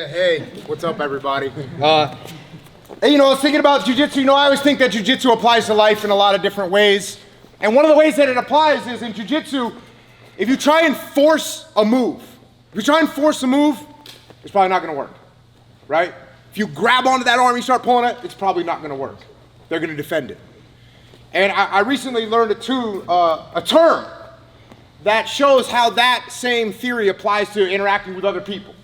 Yeah, hey, what's up, everybody? I was thinking about jiu-jitsu. I always think that jiu-jitsu applies to life in a lot of different ways. And one of the ways that it applies is in jiu-jitsu, if you try and force a move, it's probably not gonna work, right? If you grab onto that arm and you start pulling it, it's probably not gonna work. They're gonna defend it. And I recently learned a term that shows how that same theory applies to interacting with other people.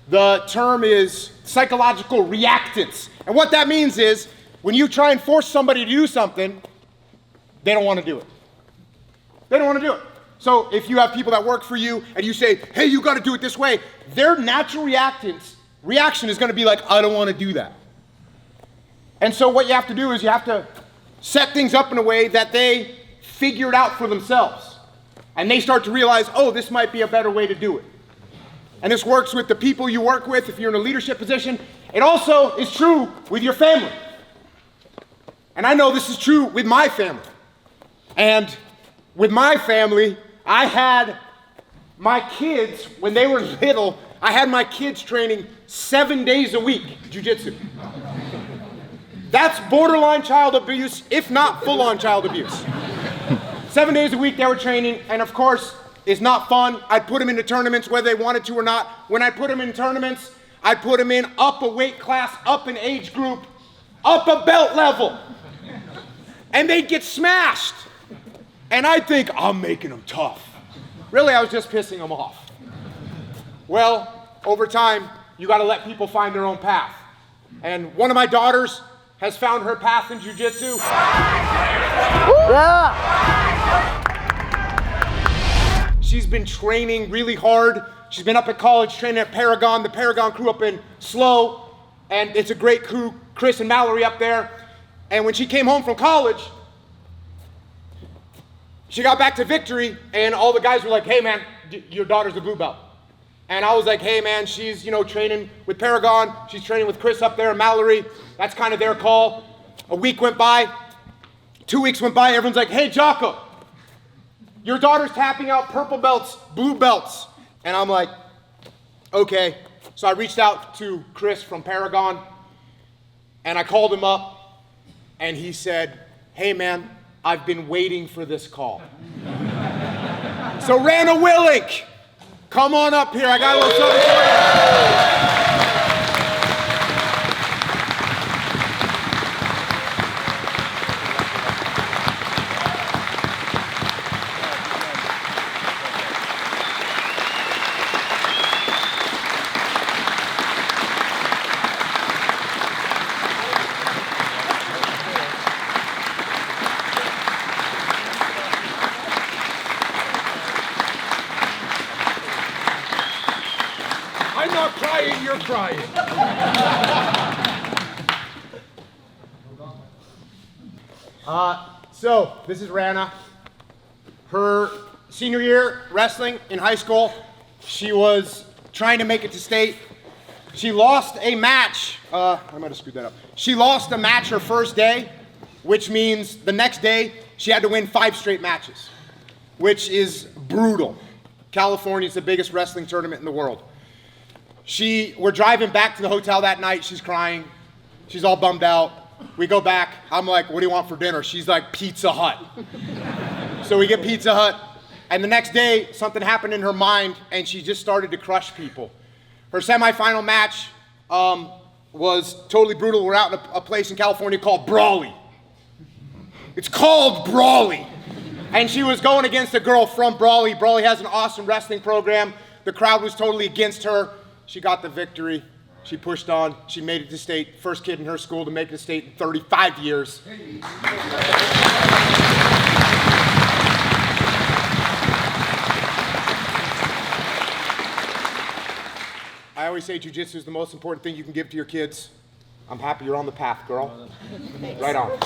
The term is psychological reactance. And what that means is when you try and force somebody to do something, they don't want to do it. They don't want to do it. So if you have people that work for you and you say, hey, you got to do it this way, their natural reaction is going to be like, I don't want to do that. And so what you have to do is you have to set things up in a way that they figure it out for themselves. And they start to realize, oh, this might be a better way to do it. And this works with the people you work with if you're in a leadership position. It also is true with your family. And I know this is true with my family. And with my family, I had my kids, when they were little, I had my kids training 7 days a week, jiu-jitsu. That's borderline child abuse, if not full-on child abuse. 7 days a week they were training, and of course, it's not fun. I'd put them into tournaments whether they wanted to or not. When I put them in tournaments, I'd put them in up a weight class, up an age group, up a belt level. And they'd get smashed. And I'd think, I'm making them tough. Really, I was just pissing them off. Well, over time, you gotta let people find their own path. And one of my daughters has found her path in jiu-jitsu. She's been training really hard. She's been up at college training at Paragon, the Paragon crew up in SLO, and it's a great crew, Chris and Mallory up there. And when she came home from college, she got back to Victory, and all the guys were like, hey man, your daughter's a blue belt. And I was like, hey man, she's training with Paragon, she's training with Chris up there and Mallory. That's kind of their call. A week went by, 2 weeks went by, everyone's like, hey Jocko, your daughter's tapping out purple belts, blue belts. And I'm like, okay. So I reached out to Chris from Paragon, and I called him up, and he said, hey man, I've been waiting for this call. So Rana Willink, come on up here. I got a little something for you. I'm not crying, you're crying. So this is Rana. Her senior year wrestling in high school, she was trying to make it to state. She lost a match. I might have screwed that up. She lost a match her first day, which means the next day she had to win 5 straight matches, which is brutal. California is the biggest wrestling tournament in the world. We're driving back to the hotel that night. She's crying. She's all bummed out. We go back. I'm like, what do you want for dinner? She's like, Pizza Hut. So we get Pizza Hut. And the next day, something happened in her mind, and she just started to crush people. Her semifinal match was totally brutal. We're out in a place in California called Brawley. It's called Brawley. And she was going against a girl from Brawley. Brawley has an awesome wrestling program. The crowd was totally against her. She got the victory. She pushed on. She made it to state. First kid in her school to make it to state in 35 years. I always say jiu-jitsu is the most important thing you can give to your kids. I'm happy you're on the path, girl. Right on.